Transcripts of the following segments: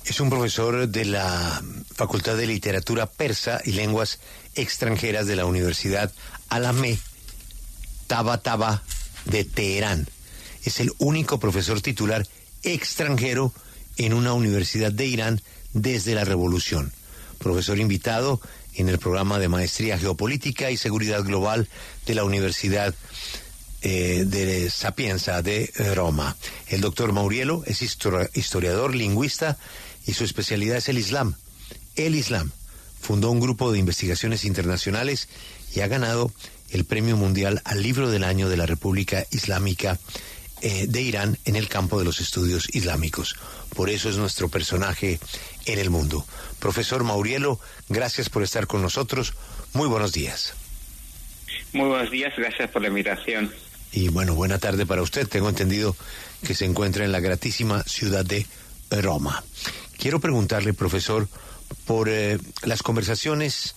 Es un profesor de la Facultad de Literatura Persa y Lenguas Extranjeras de la Universidad Alamé Tabatabai de Teherán. Es el único profesor titular extranjero en una universidad de Irán desde la revolución. Profesor invitado en el programa de Maestría Geopolítica y Seguridad Global de la Universidad de Sapienza de Roma. El doctor Mauriello es historiador, lingüista, y su especialidad es el Islam. El Islam. Fundó un grupo de investigaciones internacionales y ha ganado el Premio Mundial al Libro del Año de la República Islámica de Irán en el campo de los estudios islámicos. Por eso es nuestro personaje en el mundo. Profesor Mauriello, gracias por estar con nosotros. Muy buenos días. Muy buenos días, gracias por la invitación. Y bueno, buena tarde para usted. Tengo entendido que se encuentra en la gratísima ciudad de Roma. Quiero preguntarle, profesor, por las conversaciones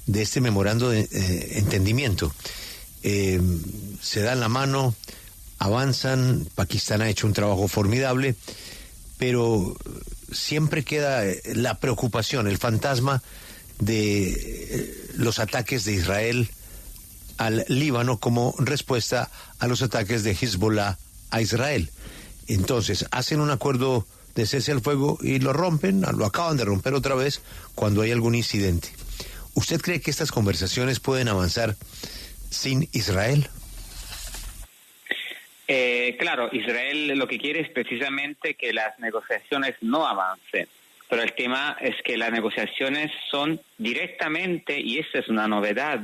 de este memorando de entendimiento. Se dan la mano, avanzan, Pakistán ha hecho un trabajo formidable, pero siempre queda la preocupación, el fantasma de los ataques de Israel al Líbano como respuesta a los ataques de Hezbollah a Israel. Entonces, hacen un acuerdo de cese al fuego y lo rompen, lo acaban de romper otra vez cuando hay algún incidente. ¿Usted cree que estas conversaciones pueden avanzar sin Israel? Claro, Israel lo que quiere es precisamente que las negociaciones no avancen, pero el tema es que las negociaciones son directamente, y esta es una novedad,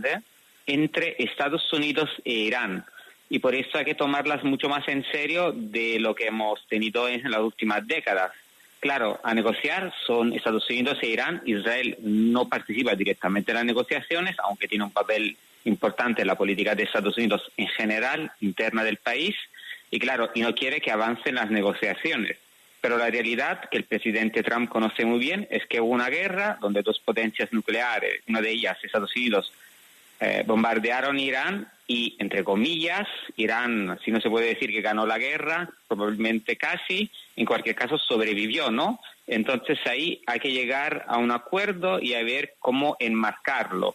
entre Estados Unidos e Irán. Y por eso hay que tomarlas mucho más en serio de lo que hemos tenido en las últimas décadas. Claro, a negociar son Estados Unidos e Irán. Israel no participa directamente en las negociaciones, aunque tiene un papel importante en la política de Estados Unidos en general, interna del país. Y claro, y no quiere que avancen las negociaciones. Pero la realidad, que el presidente Trump conoce muy bien, es que hubo una guerra donde dos potencias nucleares, una de ellas Estados Unidos, bombardearon Irán y, entre comillas, Irán, si no se puede decir que ganó la guerra, probablemente casi, en cualquier caso sobrevivió, ¿no? Entonces ahí hay que llegar a un acuerdo y a ver cómo enmarcarlo.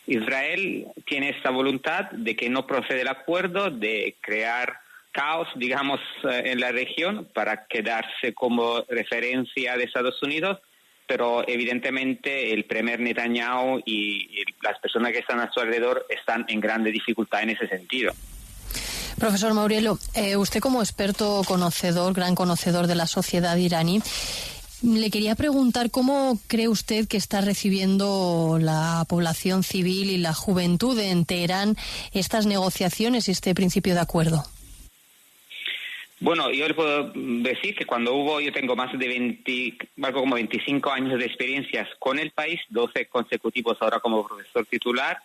Israel tiene esta voluntad de que no procede el acuerdo, de crear caos, digamos, en la región para quedarse como referencia de Estados Unidos, pero evidentemente el premier Netanyahu y las personas que están a su alrededor están en grande dificultad en ese sentido. Profesor Mauriello, usted como experto conocedor, gran conocedor de la sociedad iraní, le quería preguntar cómo cree usted que está recibiendo la población civil y la juventud en Teherán estas negociaciones y este principio de acuerdo. Bueno, yo le puedo decir que yo tengo más de algo como 25 años de experiencias con el país, 12 consecutivos ahora como profesor titular.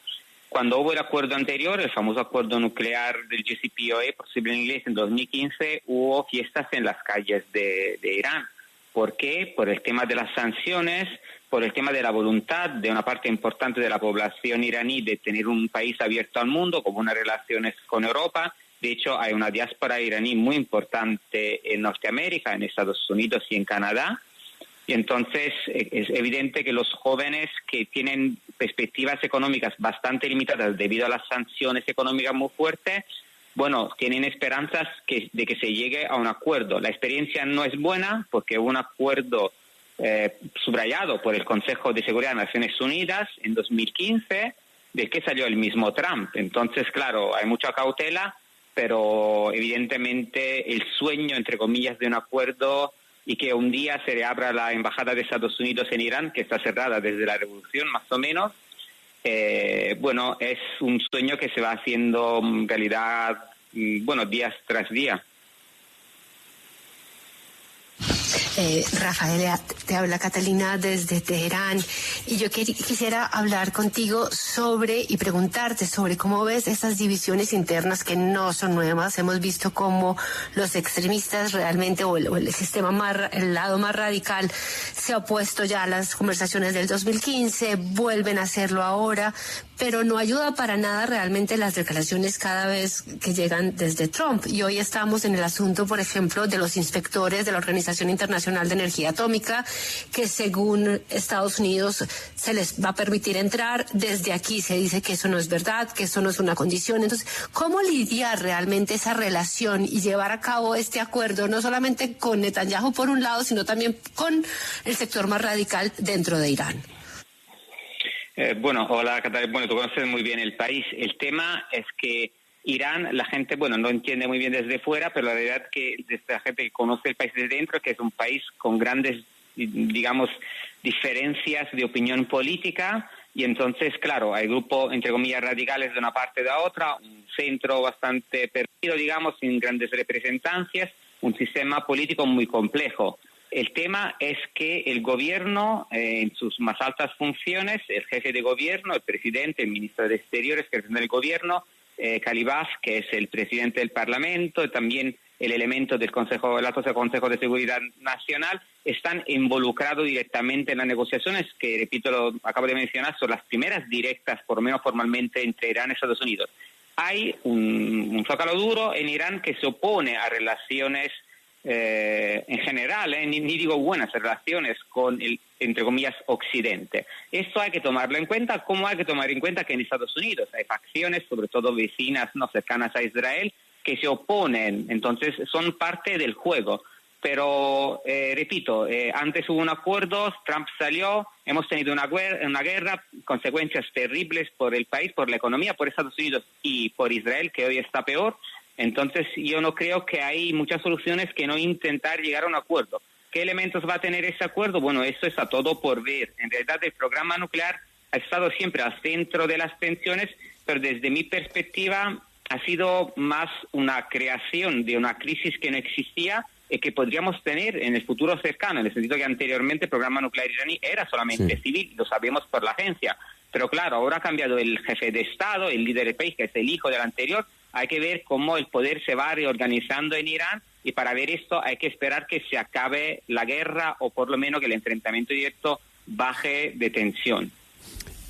Cuando hubo el acuerdo anterior, el famoso acuerdo nuclear del JCPOA, por siglas en inglés, en 2015, hubo fiestas en las calles de Irán. ¿Por qué? Por el tema de las sanciones, por el tema de la voluntad de una parte importante de la población iraní de tener un país abierto al mundo, con unas relaciones con Europa. De hecho, hay una diáspora iraní muy importante en Norteamérica, en Estados Unidos y en Canadá. Y entonces es evidente que los jóvenes que tienen perspectivas económicas bastante limitadas debido a las sanciones económicas muy fuertes, bueno, tienen esperanzas de que se llegue a un acuerdo. La experiencia no es buena porque hubo un acuerdo subrayado por el Consejo de Seguridad de Naciones Unidas en 2015, del que salió el mismo Trump. Entonces, claro, hay mucha cautela, pero evidentemente el sueño, entre comillas, de un acuerdo y que un día se reabra la embajada de Estados Unidos en Irán, que está cerrada desde la revolución más o menos, bueno, es un sueño que se va haciendo realidad, bueno, días tras día. Rafaela, te habla Catalina desde Teherán y yo quisiera hablar contigo sobre y preguntarte sobre cómo ves esas divisiones internas que no son nuevas. Hemos visto cómo los extremistas realmente o el sistema el lado más radical se ha opuesto ya a las conversaciones del 2015, vuelven a hacerlo ahora, pero no ayuda para nada realmente las declaraciones cada vez que llegan desde Trump. Y hoy estamos en el asunto, por ejemplo, de los inspectores de la Organización Internacional de Energía Atómica, que según Estados Unidos se les va a permitir entrar. Desde aquí se dice que eso no es verdad, que eso no es una condición. Entonces, ¿cómo lidiar realmente esa relación y llevar a cabo este acuerdo, no solamente con Netanyahu por un lado, sino también con el sector más radical dentro de Irán? Hola, Catalina. Bueno, tú conoces muy bien el país. El tema es que Irán, la gente, no entiende muy bien desde fuera, pero la verdad es que desde la gente que conoce el país desde dentro, que es un país con grandes, digamos, diferencias de opinión política, y entonces, claro, hay grupos, entre comillas, radicales de una parte y de la otra, un centro bastante perdido, digamos, sin grandes representancias, un sistema político muy complejo. El tema es que el gobierno, en sus más altas funciones, el jefe de gobierno, el presidente, el ministro de Exteriores, que representa el gobierno, Calibaf, que es el presidente del Parlamento, también el elemento del Consejo de Seguridad Nacional, están involucrados directamente en las negociaciones, que, repito, lo acabo de mencionar, son las primeras directas, por lo menos formalmente, entre Irán y Estados Unidos. Hay un zócalo duro en Irán que se opone a relaciones en general, ni digo buenas relaciones con el, entre comillas, Occidente. Esto hay que tomarlo en cuenta, como hay que tomar en cuenta que en Estados Unidos hay facciones, sobre todo vecinas, no cercanas a Israel, que se oponen, entonces son parte del juego. Pero, repito, antes hubo un acuerdo, Trump salió, hemos tenido una guerra, consecuencias terribles por el país, por la economía, por Estados Unidos y por Israel, que hoy está peor. Entonces, yo no creo que hay muchas soluciones que no intentar llegar a un acuerdo. ¿Qué elementos va a tener ese acuerdo? Bueno, eso está todo por ver. En realidad, el programa nuclear ha estado siempre al centro de las tensiones, pero desde mi perspectiva ha sido más una creación de una crisis que no existía y que podríamos tener en el futuro cercano, en el sentido que anteriormente el programa nuclear iraní era solamente civil, lo sabemos por la agencia. Pero claro, ahora ha cambiado el jefe de Estado, el líder del país, que es el hijo del anterior. Hay que ver cómo el poder se va reorganizando en Irán, y para ver esto hay que esperar que se acabe la guerra, o por lo menos que el enfrentamiento directo baje de tensión.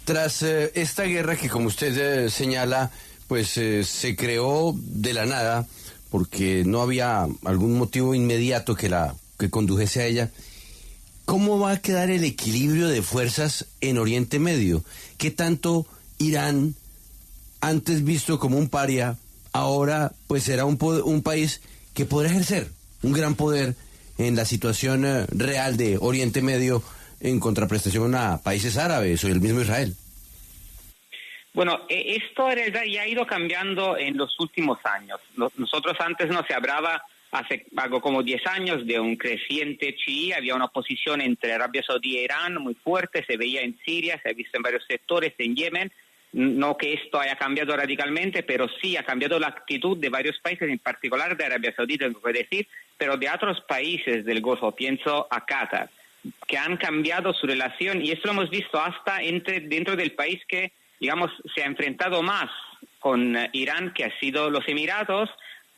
Tras esta guerra que, como usted señala, pues se creó de la nada, porque no había algún motivo inmediato que condujese a ella, ¿cómo va a quedar el equilibrio de fuerzas en Oriente Medio? ¿Qué tanto Irán, antes visto como un paria, ahora pues será un país que podrá ejercer un gran poder en la situación real de Oriente Medio, en contraprestación a países árabes o el mismo Israel? Bueno, esto en realidad ya ha ido cambiando en los últimos años. Nosotros antes no se hablaba, hace algo como 10 años, de un creciente chií. Había una oposición entre Arabia Saudí e Irán muy fuerte, se veía en Siria, se ha visto en varios sectores, en Yemen. No que esto haya cambiado radicalmente, pero sí ha cambiado la actitud de varios países, en particular de Arabia Saudí, tengo que decir, pero de otros países del Golfo, pienso a Qatar, que han cambiado su relación, y eso lo hemos visto hasta dentro del país que, digamos, se ha enfrentado más con Irán, que ha sido los Emiratos,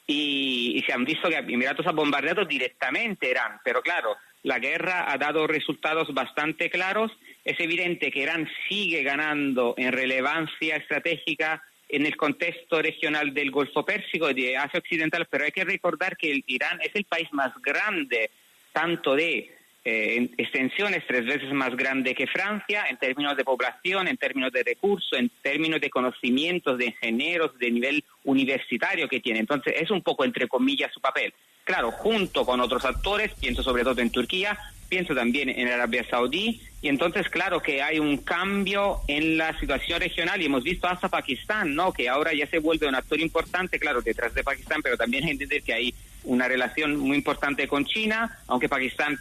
y se han visto que Emiratos ha bombardeado directamente Irán, pero claro, la guerra ha dado resultados bastante claros. Es evidente que Irán sigue ganando en relevancia estratégica en el contexto regional del Golfo Pérsico y de Asia Occidental, pero hay que recordar que Irán es el país más grande, tanto de extensiones 3 veces más grande que Francia, en términos de población, en términos de recursos, en términos de conocimientos de ingenieros de nivel universitario que tiene. Entonces, es un poco, entre comillas, su papel. Claro, junto con otros actores, pienso sobre todo en Turquía, pienso también en Arabia Saudí, y entonces claro que hay un cambio en la situación regional, y hemos visto hasta Pakistán, ¿no?, que ahora ya se vuelve un actor importante, claro, detrás de Pakistán, pero también hay que entender que hay una relación muy importante con China, aunque Pakistán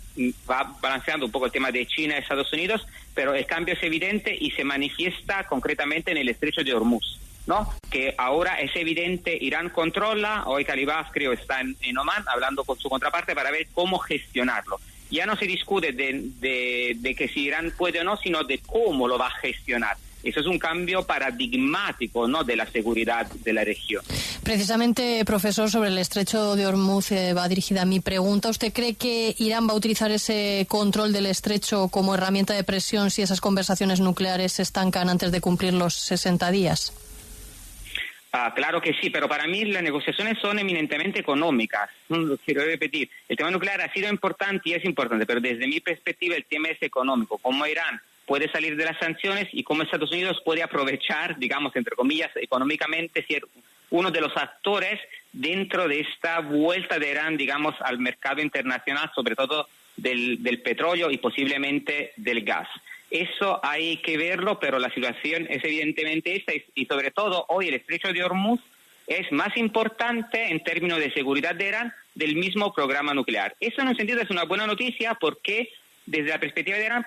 va balanceando un poco el tema de China y Estados Unidos, pero el cambio es evidente y se manifiesta concretamente en el estrecho de Hormuz, ¿no?, que ahora es evidente, Irán controla, hoy Calibaf creo está en Omán hablando con su contraparte para ver cómo gestionarlo. Ya no se discute de que si Irán puede o no, sino de cómo lo va a gestionar. Eso es un cambio paradigmático, ¿no?, de la seguridad de la región. Precisamente, profesor, sobre el estrecho de Hormuz va dirigida mi pregunta. ¿Usted cree que Irán va a utilizar ese control del estrecho como herramienta de presión si esas conversaciones nucleares se estancan antes de cumplir los 60 días? Claro que sí, pero para mí las negociaciones son eminentemente económicas. Quiero repetir, el tema nuclear ha sido importante y es importante, pero desde mi perspectiva el tema es económico. Cómo Irán puede salir de las sanciones y cómo Estados Unidos puede aprovechar, digamos, entre comillas, económicamente, ser uno de los actores dentro de esta vuelta de Irán, digamos, al mercado internacional, sobre todo del petróleo y posiblemente del gas. Eso hay que verlo, pero la situación es evidentemente esta y sobre todo hoy el estrecho de Hormuz es más importante en términos de seguridad de Irán del mismo programa nuclear. Eso en un sentido es una buena noticia porque desde la perspectiva de Irán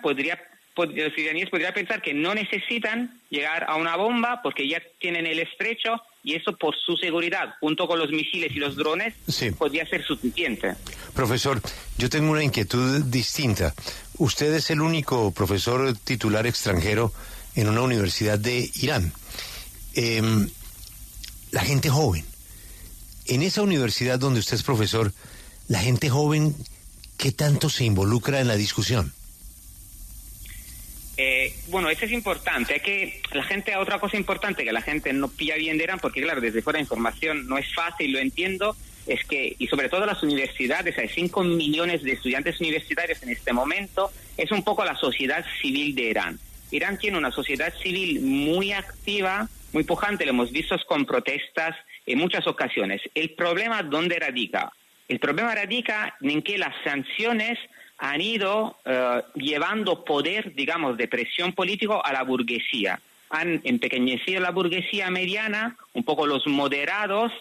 los iraníes podrían pensar que no necesitan llegar a una bomba porque ya tienen el estrecho y eso por su seguridad, junto con los misiles y los drones, sí, podría ser suficiente. Profesor, yo tengo una inquietud distinta. Usted es el único profesor titular extranjero en una universidad de Irán. La gente joven, en esa universidad donde usted es profesor, la gente joven, ¿qué tanto se involucra en la discusión? Bueno, eso es importante. Es que otra cosa importante que la gente no pilla bien de Irán, porque claro, desde fuera la información no es fácil, lo entiendo, es que, y sobre todo las universidades, hay 5 millones de estudiantes universitarios en este momento, es un poco la sociedad civil de Irán. Irán tiene una sociedad civil muy activa, muy pujante, lo hemos visto con protestas en muchas ocasiones. ¿El problema dónde radica? El problema radica en que las sanciones han ido llevando poder, digamos, de presión político a la burguesía. Han empequeñecido la burguesía mediana, un poco los moderados,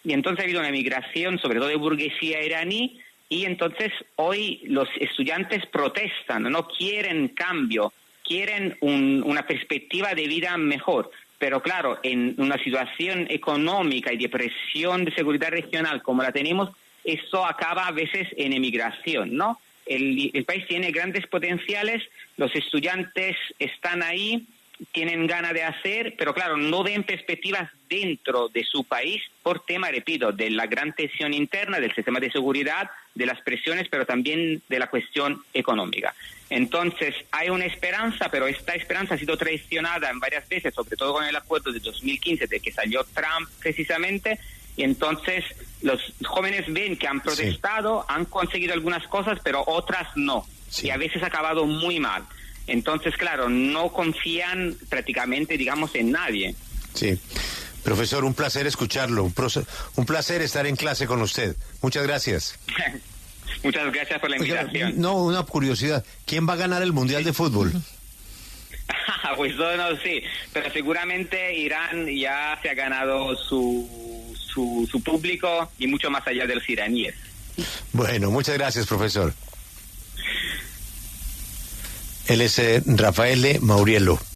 y entonces ha habido una migración, sobre todo de burguesía iraní, y entonces hoy los estudiantes protestan, no quieren cambio, quieren una perspectiva de vida mejor. Pero claro, en una situación económica y de presión de seguridad regional como la tenemos, eso acaba a veces en emigración, ¿no? El país tiene grandes potenciales, los estudiantes están ahí, tienen ganas de hacer, pero claro, no ven perspectivas dentro de su país por tema, repito, de la gran tensión interna, del sistema de seguridad, de las presiones, pero también de la cuestión económica. Entonces, hay una esperanza, pero esta esperanza ha sido traicionada en varias veces, sobre todo con el acuerdo de 2015, de que salió Trump precisamente, y entonces los jóvenes ven que han protestado, sí, han conseguido algunas cosas, pero otras no, sí, y a veces ha acabado muy mal. Entonces, claro, no confían prácticamente, digamos, en nadie. Sí. Profesor, un placer escucharlo, un placer estar en clase con usted. Muchas gracias. Muchas gracias por la invitación. No, una curiosidad. ¿Quién va a ganar el Mundial de Fútbol? Pues no sé, pero seguramente Irán ya se ha ganado su público y mucho más allá de los iraníes. Bueno, muchas gracias, profesor. Él es Rafael Mauriello.